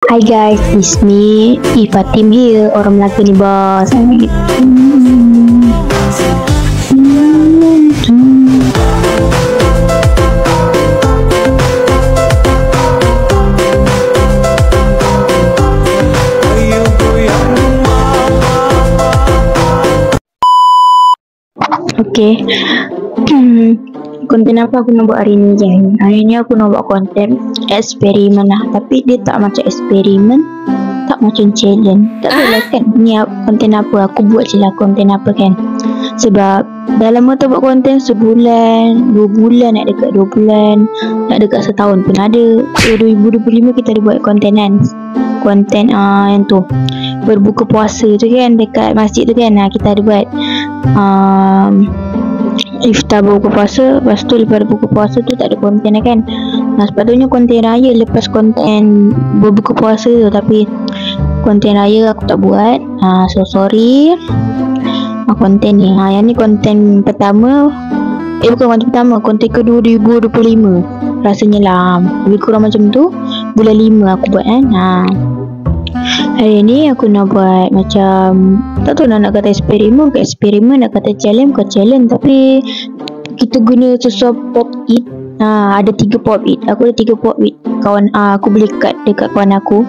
Hi guys, it's me, Ifatim here. Orang Melaka ni bos. Okay. Konten apa aku nak buat hari ni kan? Hari ni aku nak buat konten eksperimen lah. Tapi dia tak macam eksperimen, tak macam challenge. Tak tahu lah kan ni konten apa. Aku buat je lah konten apa kan. Sebab dalam masa buat konten sebulan, 2 bulan, nak dekat 2 bulan, nak dekat setahun pun ada. 2025 kita ada buat konten kan. Konten yang tu berbuka puasa tu kan, dekat masjid tu kan. Kita ada buat iftar berbuka puasa. Lepas tu lepas berbuka puasa tu tak ada konten lah kan. Sepatutnya konten raya lepas konten berbuka puasa tu, tapi konten raya aku tak buat. So sorry. Konten ni yang ni konten pertama. Bukan konten pertama, konten kedua 2025 rasanya lah. Lebih kurang macam tu. Bulan 5 aku buat kan. Hari ni aku nak buat macam, tak tahu nak kata eksperimen ke eksperimen, nak kata challenge ke challenge. Tapi kita guna sesuatu pop it. Ada 3 pop it. Aku ada 3 pop it kawan. Aku beli dekat kawan aku.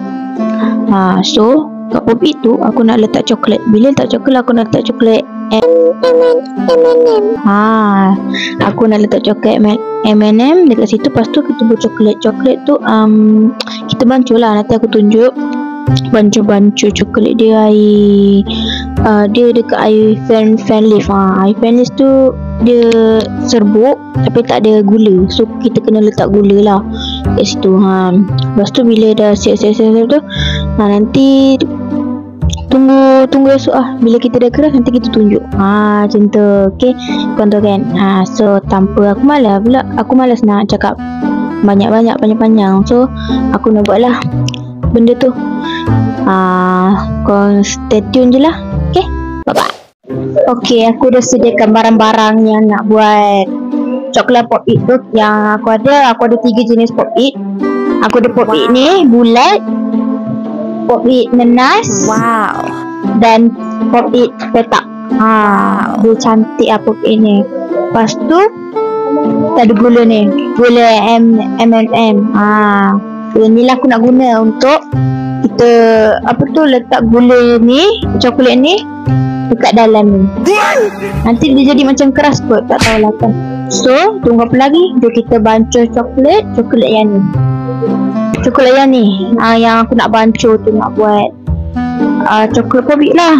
So kat pop it tu aku nak letak coklat. Bila letak coklat aku nak letak coklat M&M. Aku nak letak coklat M&M dekat situ. Lepas tu kita buat coklat tu kita bancuh lah. Nanti aku tunjuk bancuh coklat dia. Dia dekat air fan leaf. Air fan leaf tu dia serbuk tapi tak ada gula. So kita kena letak gula lah kat situ. Lepas tu bila dah siap tu, nanti tunggu esok lah. Bila kita dah keras nanti kita tunjuk. Macam tu. Okay, contoh kan. So tanpa aku malas nak cakap banyak-banyak panjang-panjang. So aku nak buat lah benda tu. Kau stay tune je lah. Okay, bye bye. Okay, aku dah sediakan barang-barang yang nak buat coklat pop it tu. Yang aku ada 3 jenis pop it. Aku ada pop it ni bulat, pop it nenas, dan pop it petak. Dia cantik lah pop it ni. Lepas tu tak ada gula ni, gula M&M. Ni lah aku nak guna untuk kita letak gula ni, coklat ni dekat dalam ni. Nanti dia jadi macam keras kot, tak tahulah kan. So tunggu apa lagi? Jom kita bancuh coklat yang ni. Coklat yang ni yang aku nak bancuh tu, nak buat coklat pobik lah.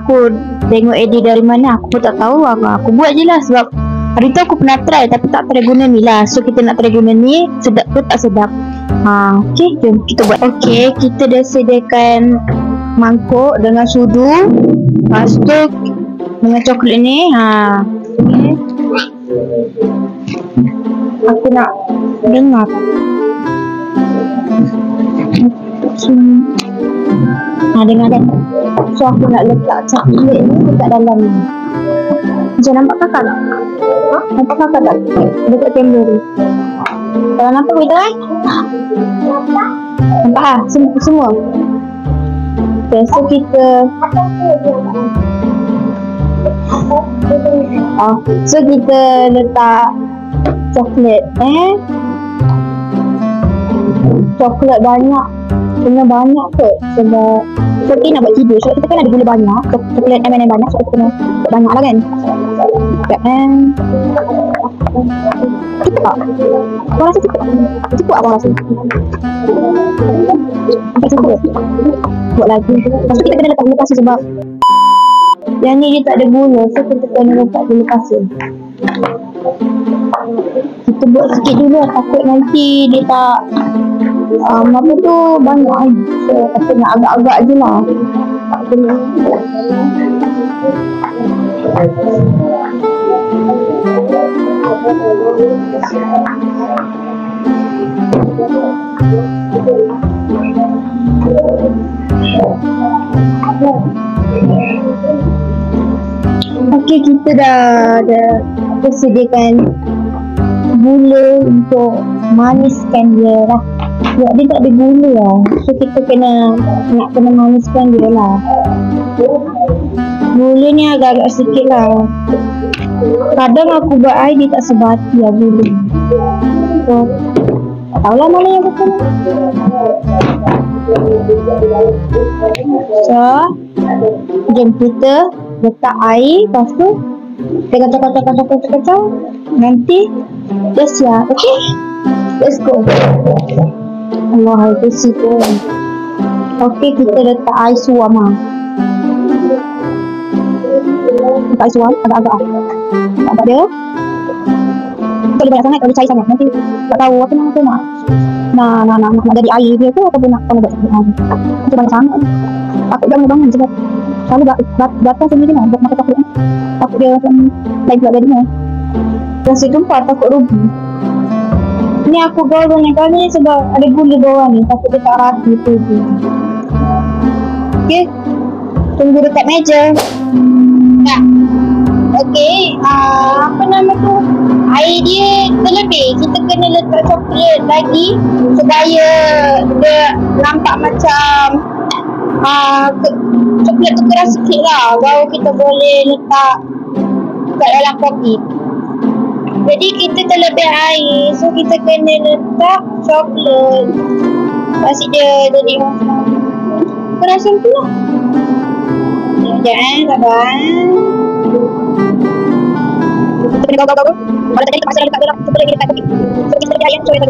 Aku tengok edit dari mana aku pun tak tahu. Aku buat je lah. Sebab hari tu aku pernah try tapi tak try guna ni lah. So kita nak try guna ni, sedap ke tak sedap. Okay, jom kita buat. Okay, kita dah sediakan mangkuk dengan sudu. Lepas tu dengan coklat ni. Okay, aku nak dengar. Dengar kan. So aku nak letak coklat ni dekat dalam ni. Macam nampak kakak tak? Nampak kakak tak? Dekat kamera ni. Kalau nampak kita kan? Nampak semua. Okay, so kita letak coklat coklat banyak. Kena banyak ke? Sebab kita nak buat tidur. So kita kan ada gula banyak, coklat M&M banyak. So kita kena buat banyak lah kan. Cukup tak? Aku rasa cukup. Cukup aku rasa. Sampai cukup. Buat lagi. Lepas tu kita kena letak gula pasir sebab yang ni dia tak ada gula. So kita kena letak gula pasir. Kita buat sikit dulu, takut nanti dia tak apa tu banyak kan. So kita nak agak-agak je lah. Tak kena. Okay, kita dah sediakan gula untuk maniskan dia lah. Sebab dia tak ada gula lah. So kita nak kena maniskan dia lah. Gula ni agak-agak sikit lah. Kadang aku buat air dia tak sebati lah gula. So tak tahulah mana yang betul. So jom kita letak air. Lepas tu kita kacau. Nanti dah siap. Okay, let's go. Allah, itu situ. Okay, kita letak air suam lah. Letak air suam agak-agak. Tak ada. Kalau banyak sangat, kalau cair sangat, nanti tak tahu apa nak jadi air dia tu ataupun nak buat macam macam banyak sangat. Takut dia bangun sebab selalu datang sendiri lah buat makan coklat. Takut dia macam lain pula jadinya. Rasa tumpah, takut rugi. Ni aku gaul ni kali sebab ada gula bawah ni, takut dia tak rata tu. Okay, tunggu dekat meja. Nah, okay, apa nama tu? Air dia terlebih, kita kena letak coklat lagi supaya dia nampak macam coklat tu keras sikit lah, baru kita boleh letak kat dalam kopi. Jadi kita terlebih air, so kita kena letak coklat. Pasti dia jadi keras macam tu lah. Sekejap sabar. Kita kena gaul-gaul. Kalau tadi kita masih letak dalam, kita boleh letak kopi. So kita terlebih air, so kita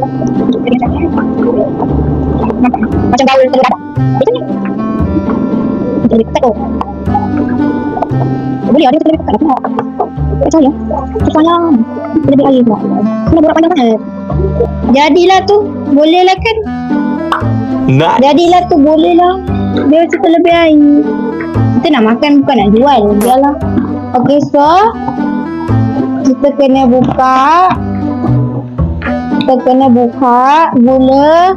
nampak macam gaul telur dadah. Macam ni. Kita letak tu. Boleh ada kita letak kat dalam. Tak percaya. Sayang. Lebih air pula. Kena borak panjang sangat. Jadilah tu. Boleh lah kan? Nice. Jadilah tu. Boleh lah. Dia cerita lebih air. Kita nak makan bukan nak jual. Biarlah. Okay, so kita kena buka. Kita kena buka gula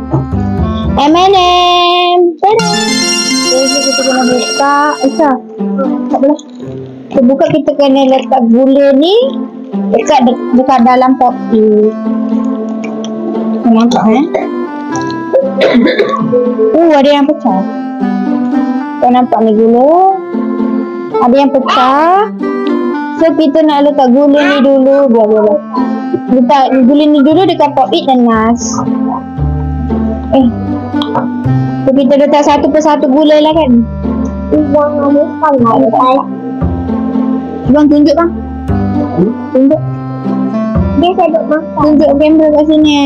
M&M. Tada! Jadi kita kena buka. Aisyah. Tak boleh. Kita buka, kita kena letak gula ni dekat dalam kopi. Nampak ada yang pecah. Kau nampak ni gula. Ada yang pecah. So kita nak letak gula ni dulu. Biar. Letak gula ni dulu dekat kopi dan nas. So kita letak satu persatu gula lah kan. Bang tunjuk bang. Tunjuk. Dia saya duk makan. Tunjuk kamera kat sini.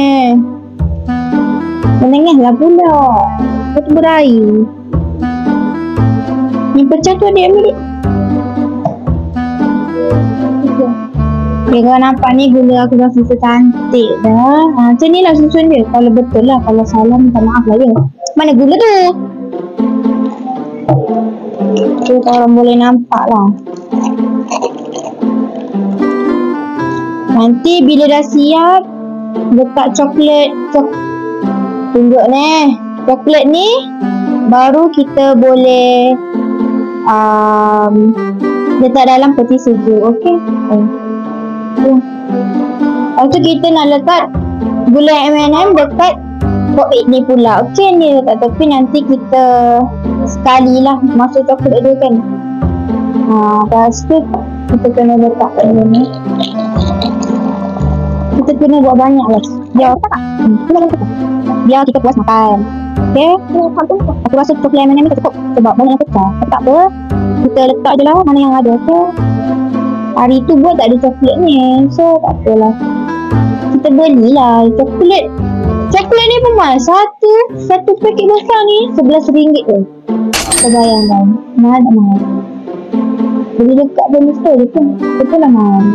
Menengah lah pula. Lepas tu berair. Ni pecah tu adik ambil. Okay, kau nampak ni gula aku dah susun cantik dah. Macam ni lah susun dia. Kalau betul lah. Kalau salah minta maaf lah ya. Mana gula tu? Tu korang boleh nampak lah. Nanti bila dah siap, letak coklat. Tunjuk ni. Coklat ni baru kita boleh letak dalam peti sejuk. Okay. Lepas tu kita nak letak gula M&M dekat kopi ni pula. Okay, ni letak tepi. Nanti kita sekali lah masuk coklat dia kan. Lepas tu kita kena letakkan ni. Kita kena buat banyak lah. Biar kita puas makan. Okay. Aku rasa coklat M&M ni tak cukup sebab banyak yang pecah. Tak apa, kita letak je lah mana yang ada. Okay. Hari tu buat tak ada coklat ni, so tak apalah. Kita belilah coklat. Coklat ni pun mahal. Satu paket besar ni RM11 tu. Kita bayangkan. Mahal tak mahal? Beli dekat beli store je pun. Betul lah mahal.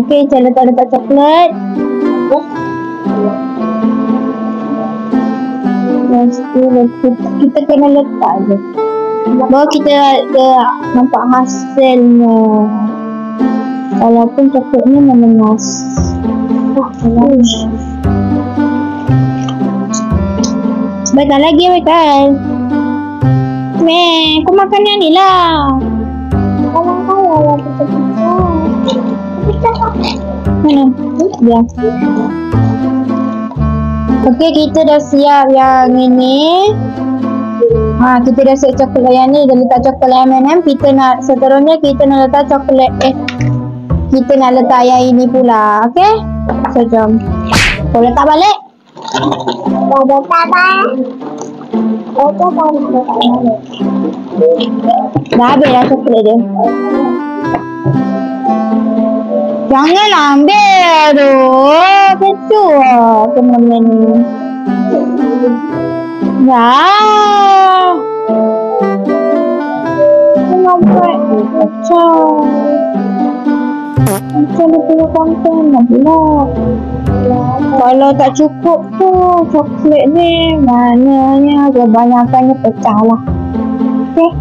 Okay, saya letak coklat. Lepas tu kita kena letak je. Baru kita nampak hasilnya. Walaupun coklat ni memenas. Baikkan lagi, baikkan. Kau makan yang ni lah. Kalau mana? Biar. Okey, kita dah siap yang ini. Kita dah siap coklat yang ni. Dah letak coklat M&M. Kita nak seterusnya kita nak letak coklat kita nak letak yang ini pula. Okey? So jom. Kau letak balik. Dah letak balik. Dah habis dah coklat dia. Janganlah ambil tu. Kecoh lah benda ni. Dah. Nak buat kacau. Macam dia punya konten lah pula. Kalau tak cukup tu coklat ni maknanya kebanyakannya pecah lah. Okay.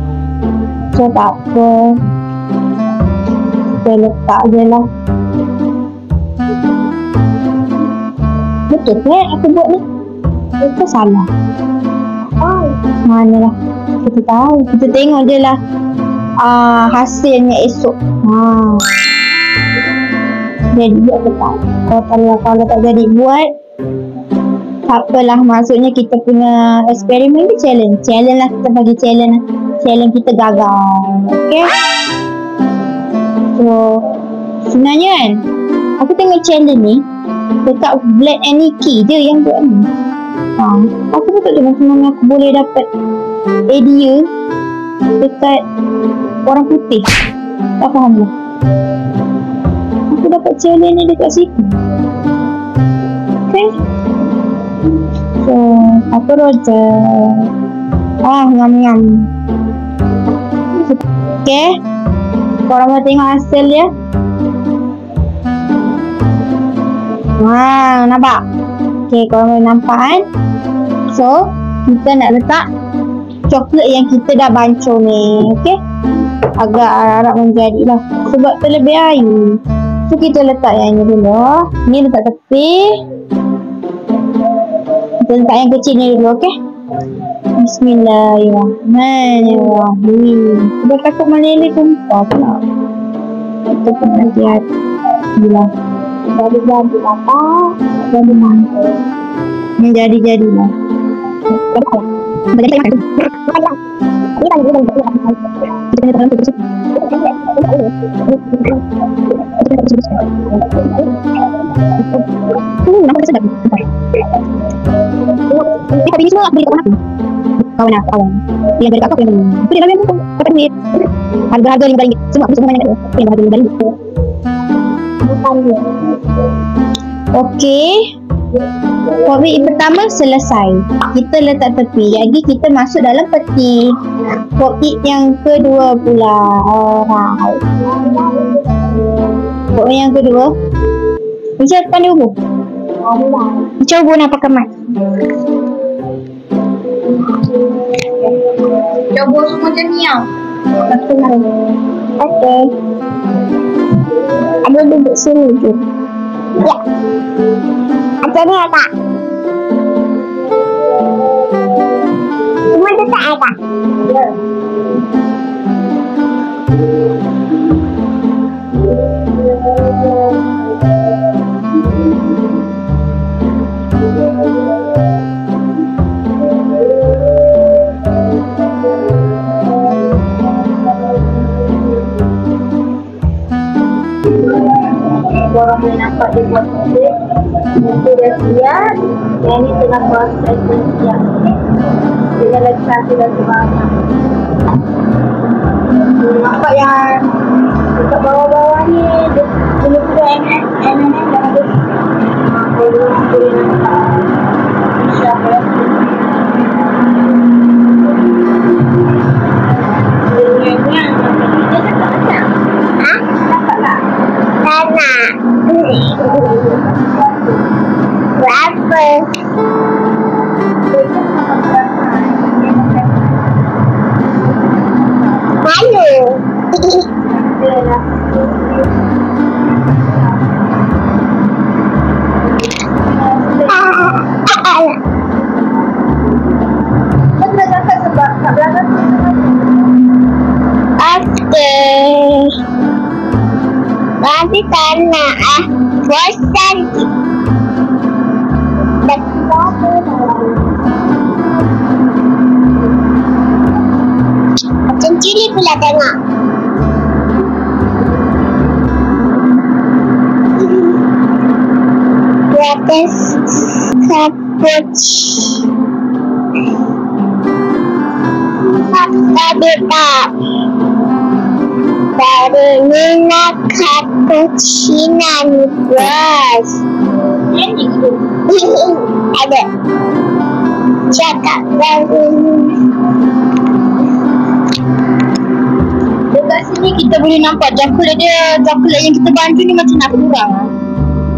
So tak apa. Kita letak je lah. Betul ke aku buat ni? Itu salah. Mana lah. Kita tahu. Kita tengok je lah. Hasilnya esok. Jadi buat ke tak? Kalau tak jadi buat, tak apalah. Maksudnya kita punya eksperimen ni challenge. Challenge lah, kita bagi challenge. Challenge kita gagal. Okay? So, sebenarnya kan, aku tengok challenge ni dekat Black and Nikki je yang buat ni. Aku pun tak tahu macam mana aku boleh dapat idea dekat orang putih. Tak faham lah. Aku dapat challenge ni dekat situ. Okay. So, aku roja. Ngam-ngam. Okay. Korang mau tengok hasil dia? Nampak? Okay, korang boleh nampak kan? So, kita nak letak coklat yang kita dah bancuh ni. Okay? Agak harap menjadilah. Sebab terlebih air. So, kita letak yang ini dulu. Ni letak tepi. Kita letak yang kecil ni dulu, okay? Bismillahirrahmanirrahim. Sudah takut meleleh tumpah pula. Kita pun hati-hati lah. Jadi-jadi lah tak. Jadi mantul. Jadi-jadi lah. Jadi-jadi lah. Nampak sedap. Tapi ini semua aku beli kat mana? Kawan yang beli kat aku yang beli. Itu dia dalam pun dapat duit. Harga-harga RM5. Semua banyak kat tu. Yang harga RM5. Okey. Topik pertama selesai. Kita letak tepi. Jadi kita masuk dalam peti. Topik yang kedua pula. Alright. Topik yang kedua. Macam pandai hubung? Macam hubung nak pakai mic. Coba semua macam ni tau. Okay. Ada duduk sini je. Ya. Macam ni tak? Semua dekat tak? Ya. Korang boleh nampak dia buat sikit. Itu dah siap. Yang ni tengah proses dan siap. Dia lagi satu dan sebanyak. Nampak yang dekat bawah-bawah ni dia sudah M&M dah habis. Korang boleh nampak. InsyaAllah. Dia cakap macam. Nampak tak? Tak nak. Berapa? Malu. Kita dapat sebab kat belakang. Okey. Nanti tak nak bosan. Dekat sini pula tengok. Di atas kapuci. Tadi tak. Dari Nina Cappuccina ni bos. Ada. Cakap dari Dekat sini kita boleh nampak coklat dia. Coklat yang kita bantu ni macam nak kurang.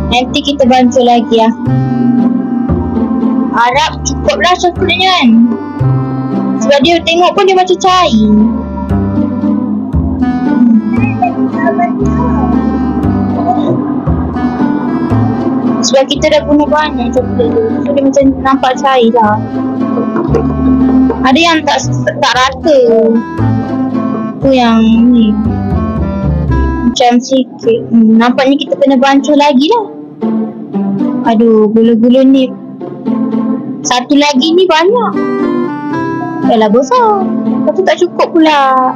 Nanti kita bantu lagi lah. Harap cukuplah coklatnya kan. Sebab dia tengok pun dia macam cair. Sebab kita dah guna banyak coklat tu, so dia macam nampak cair lah. Ada yang tak rata. Tu yang ni macam sikit. Nampaknya kita kena bancuh lagi lah. Aduh, gula-gula ni satu lagi ni banyak. Yalah besar. Lepas tu tak cukup pula.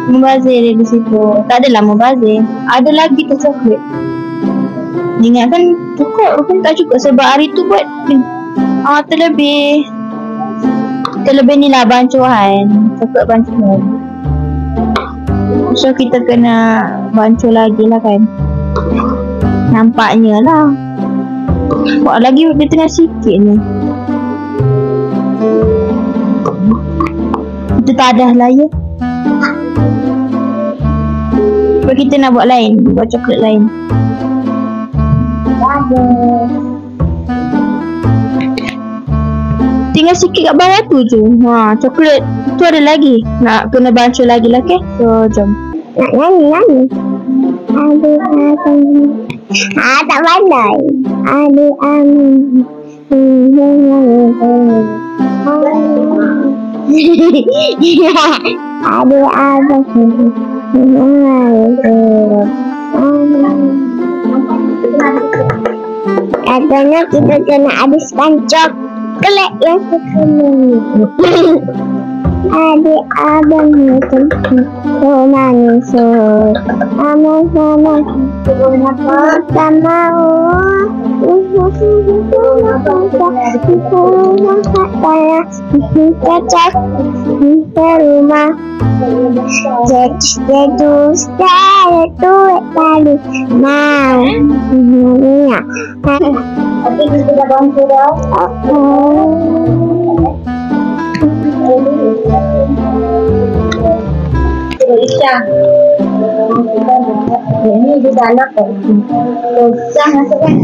Membazir dia di situ. Tak adalah membazir. Ada lagi tu coklat. Ingatkan cukup, rupanya tak cukup sebab hari tu buat terlebih ni lah bancuhan. Coklat bancuhan. So kita kena bancuh lagi lah kan. Nampaknya lah. Buat lagi dia tengah sikit ni. Kita tadah lah ya. Sebab kita nak buat lain. Buat coklat lain. Tinggal sikit kat bawah tu je. Coklat tu ada lagi. Nak kena bancuh lagi lah, okay? So jom. nak nyanyi. Tak pandai. Adik amin. Adik abang. Katanya kita kena habiskan coklat yang sepenuhnya. Adik abang itu manis. Sama-sama sama. Cocok di rumah. Jadus itu tadi mau dunia. Tapi kita dah bantu dah. Isya. Ini juga anak kok. Isya masukkan.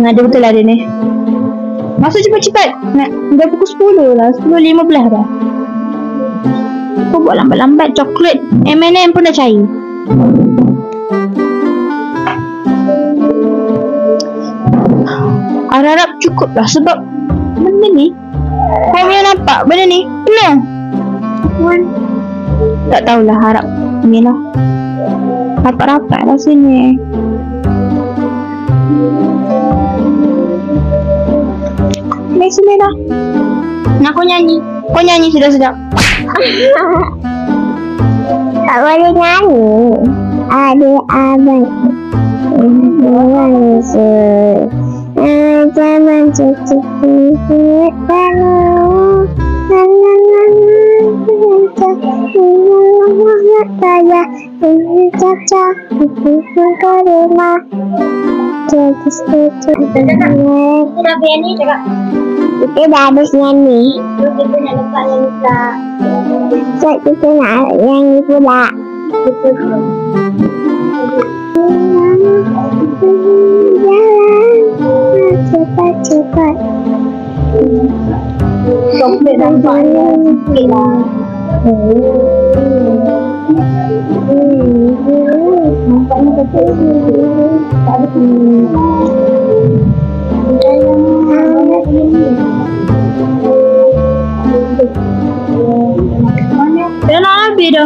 Ada betul lah dia ni. Masuk cepat-cepat. Dah pukul 10 lah. 10.15 dah. Kau buat lambat-lambat. Coklat M&M pun dah cair. Harap cukup lah sebab benda ni kau punya nampak benda ni penuh. Tak tahulah, harap ni lah rapat-rapat lah sini. Ni sini dah. Nak kau nyanyi. Kau nyanyi sedap-sedap. Tak boleh nyanyi. Adik abang zaman cuci kulit baru saya cocok ke rumah jadi setuju. Sudah berani cakap kita dah habis nyanyi. Kita nak lepas nyanyi pula. Sebab kita nak nyanyi pula. Cepat-cepat. Coklat nampaknya sikit lah. Nampaknya coklat sikit. Tak ada sini. Dah nak habis dah.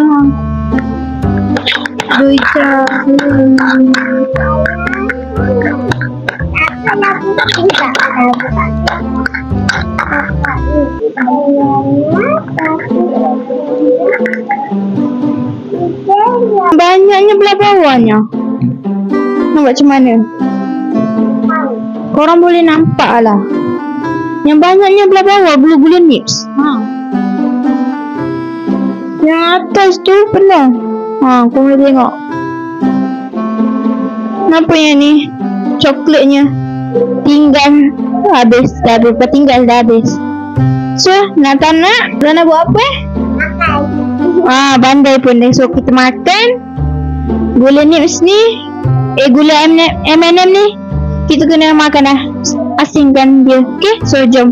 Buica. Aku nak buka. Banyaknya belah bawahnya. Nampak macam mana? Korang boleh nampak lah. Yang banyaknya belah bawah, gula-gula nips. Yang atas tu penuh. Kau boleh tengok. Kenapa yang ni? Coklatnya tinggal habis. Dah tinggal dah habis. So, nak tak nak? Nak buat apa bandai pun dah. So, kita makan gula nips ni. Gula M&M ni. Kita kena makan dah. Asingkan dia. Okay, so jom.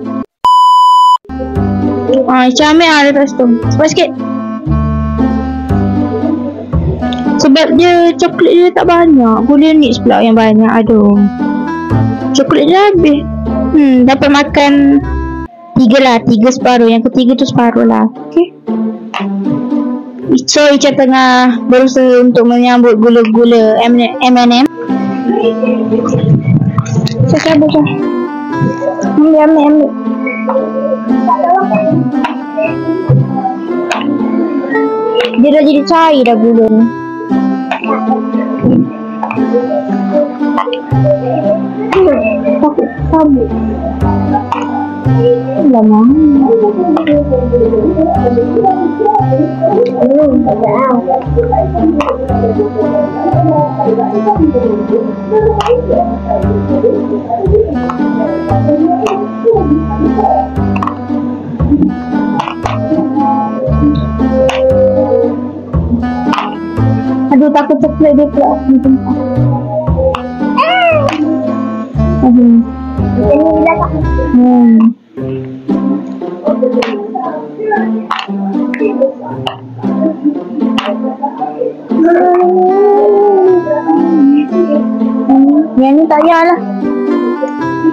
Camik lah atas tu. Cepat sikit. Sebab dia coklat dia tak banyak. Gula nips pula yang banyak. Aduh, coklat dia habis. Dapat makan 3 lah. 3 separuh. Yang ketiga tu separuh lah. Okay. So Ica tengah berusaha untuk menyambut gula-gula M&M. Sabar. Ambil. Dia dah jadi cair dah gula ni. Sabuk. Lama. Aduh, takut coklat dia pula. Yang ni tak payah lah.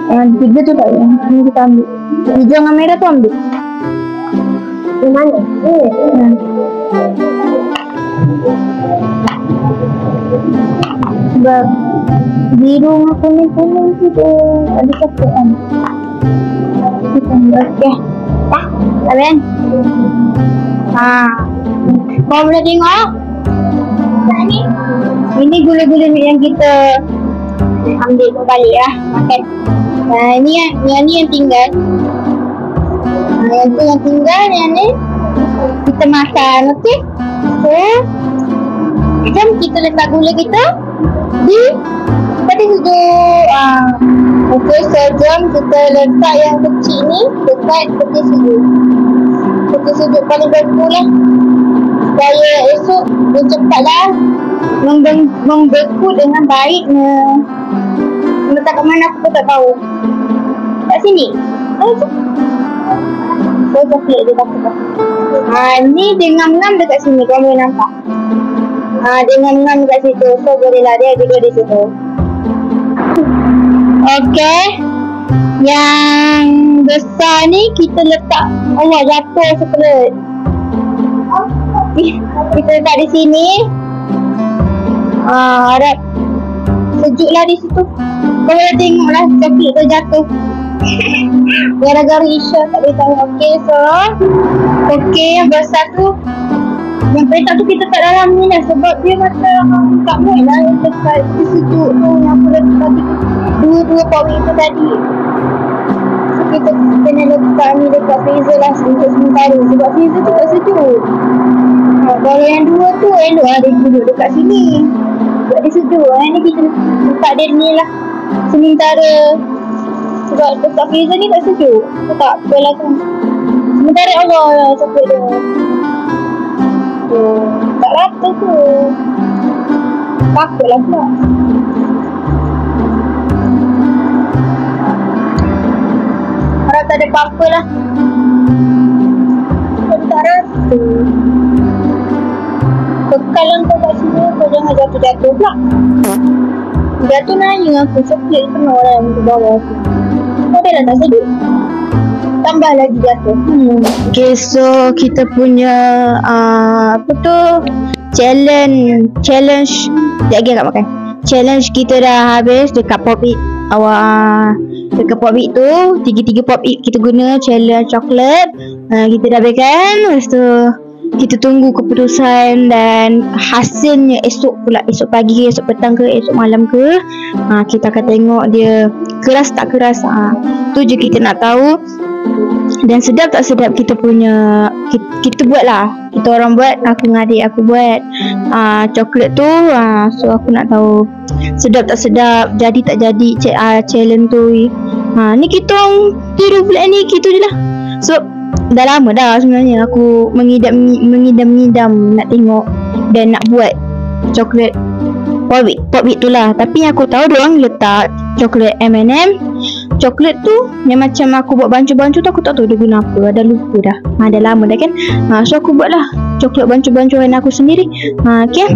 Yang 3 tu tak payah. Ni kita ambil. Hijau dengan merah tu ambil. Di mana? Sebab biru dengan kuning-kuning tu dia ada coklat kan. Okay. Habis? Kau boleh tengok? Ini gula-gula yang kita ambil balik lah. Makan. Ini yang tinggal. Yang tu yang tinggal. Yang ni kita makan. Okay. So, jom kita letak gula kita di peti sejuk. Okay, so jom kita letak yang kecil ni dekat peti sejuk. Peti sejuk paling bagus lah. Supaya esok dia cepatlah membeku dengan baiknya. Letak kat mana aku tak tahu. Kat sini. So coklat dia takut. Ni dia ngam-ngam dekat sini. Kau boleh nampak. Dia ngam-ngam dekat situ. So bolehlah dia juga di situ. Okay. Yang besar ni kita letak. Allah, jatuh coklat. Kita letak di sini. Harap sejuk lah di situ. Kau boleh tengok lah coklat tu jatuh. Gara-gara Isha tak boleh tahu. Okay, so yang besar tu, yang petak tu kita tak dalam ni lah. Sebab dia macam tak boleh lah dekat sejuk tu. Yang aku letak tadi dua power itu tadi. So kita kena letak ni dekat freezer lah untuk sementara. Sebab freezer tu tak sejuk. Kalau yang dua tu elok lah dia duduk dekat sini. Sebab dia sejuk. Ni kita letak dia ni lah sementara. Sebab dekat freezer ni tak sejuk. Tak apalah tu. Sementara Allah coklat dia. Tak rata tu. Takutlah pula. Harap tak ada apa-apa lah. Tak rata. Kekalan kau kat sini, kau jangan jatuh-jatuh pula. Jatuh nanya aku, coklat penuh lah di bawah aku. Kau dah tak sejuk. Tambah lagi jatuh. Okay, so kita punya challenge sekejap lagi akak makan. Challenge kita dah habis dekat Pop It. dekat pop it tu, tiga pop it kita guna challenge coklat. Kita dah habiskan. Lepas tu kita tunggu keputusan dan hasilnya esok pula, esok pagi, esok petang ke, esok malam ke. Kita akan tengok dia keras tak keras. Tu je kita nak tahu. Dan sedap tak sedap kita punya, kita buat lah, kita orang buat, aku dengan adik aku buat coklat tu. So aku nak tahu sedap tak sedap, jadi tak jadi challenge tu. Ni kita orang tiru bulan ni, gitu je lah. So dah lama dah sebenarnya aku mengidam-ngidam nak tengok dan nak buat coklat pop it tu lah. Tapi aku tahu diorang letak coklat M&M. Coklat tu yang macam aku buat bancu-bancu tu, aku tak tahu dia guna apa, dah lupa dah. Dah lama dah kan. So aku buat lah coklat bancu-bancuan aku sendiri. Okay.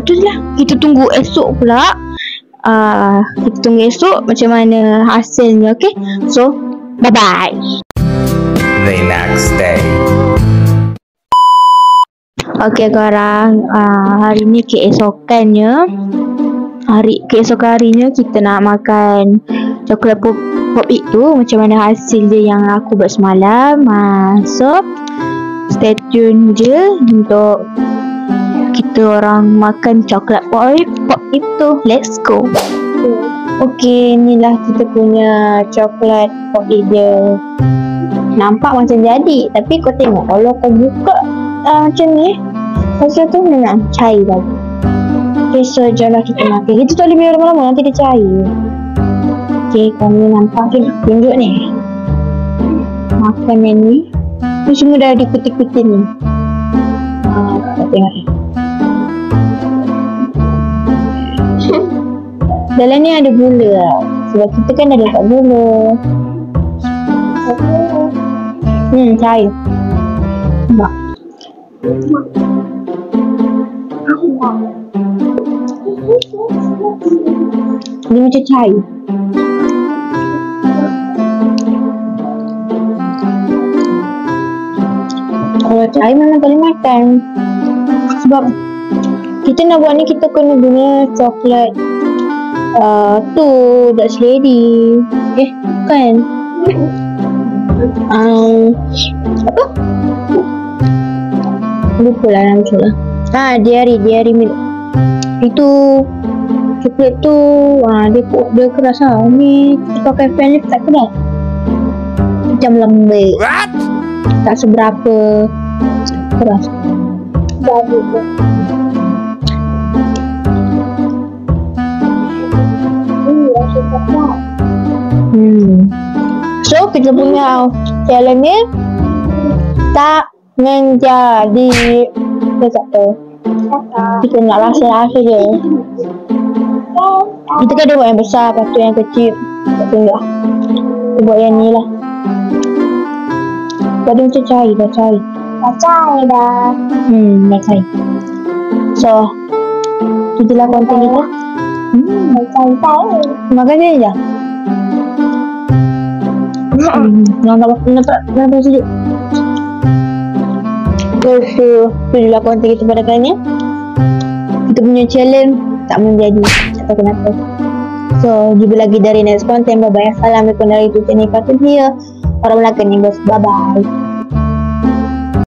Tu je lah. Kita tunggu esok pula. Kita tunggu esok macam mana hasilnya. Okay. So bye bye. The next day. Okay korang, hari ni keesokan harinya kita nak makan coklat pop it tu. Macam mana hasil dia yang aku buat semalam. So stay tune je untuk kita orang makan coklat pop it tu. Let's go. Okay, inilah kita punya coklat pop it dia. Nampak macam jadi, tapi kau tengok kalau kau buka macam ni, lepas tu memang cair lagi. Okay, so jomlah kita makan. Kita tak boleh biar lama-lama, nanti dia cair. Okay, kami nampak ke, tunjuk ni makanan ni. Ni semua dah diputih-putih ni. Tak tengok ni. Dalam ni ada gula lah. Sebab kita kan dah letak gula. Cair. Nampak? Dia macam cair. Kalau cair memang tak boleh makan. Sebab kita nak buat ni, kita kena guna coklat tu Dutch Lady. Bukan. Apa? Lupa lah nama tu lah. Dairy milk. Itu coklat tu dia keras lah. Ni kita pakai fan lift tak keras, macam lembek. Tak seberapa keras. Jadi tu so kita punya challenge ni tak menjadi. Kita tak tahu, kita nak rasa-rasa je. Kita kan ada buat yang besar, lepas tu yang kecil. Tak tahu lah, kita buat yang ni lah. Tadi macam cair dah. Dah cair. So itulah konten kita. Makan je je. Nampak sejuk. So itulah konten kita pada kali ni. Kita punya challenge tak menjadi, tak tahu kenapa. So jumpa lagi dari next konten. Bye bye. Assalamualaikum dari YouTube channel Cartoon Here. Orang Melaka ni bos. Bye bye.